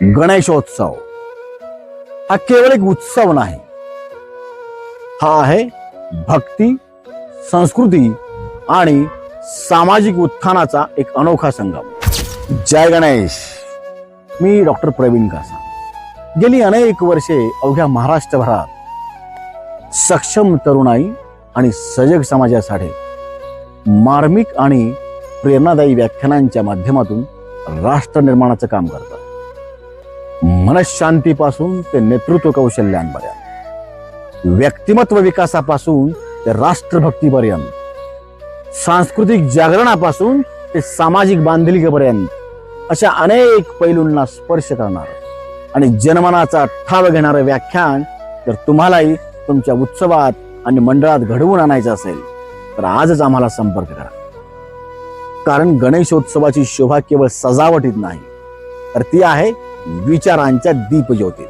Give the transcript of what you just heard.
गणेशोत्सव हा केवळ एक उत्सव नाही, हा आहे भक्ती, संस्कृती आणि सामाजिक उत्थानाचा एक अनोखा संगम। जय गणेश। मी डॉक्टर प्रवीण कासा। गेली अनेक वर्षे अवघ्या महाराष्ट्रभरात सक्षम तरुणाई आणि सजग समाजासाठी मार्मिक आणि प्रेरणादायी व्याख्यानांच्या माध्यमातून राष्ट्र निर्माणाचं काम करतात। मनशांतीपासून ते नेतृत्व कौशल्यांपर्यंत, व्यक्तिमत्व विकासापासून ते राष्ट्रभक्तीपर्यंत, सांस्कृतिक जागरणापासून ते सामाजिक बांधिलकीपर्यंत अशा अनेक पैलूंना स्पर्श करणार आणि जनमनाचा ठाव घेणारं व्याख्यान जर तुम्हालाही तुमच्या उत्सवात आणि मंडळात घडवून आणायचं असेल तर आजच आम्हाला संपर्क करा। कारण गणेशोत्सवाची शोभा केवळ सजावटीत नाही, तर ती आहे विचारांच्या दीपज्योतीत।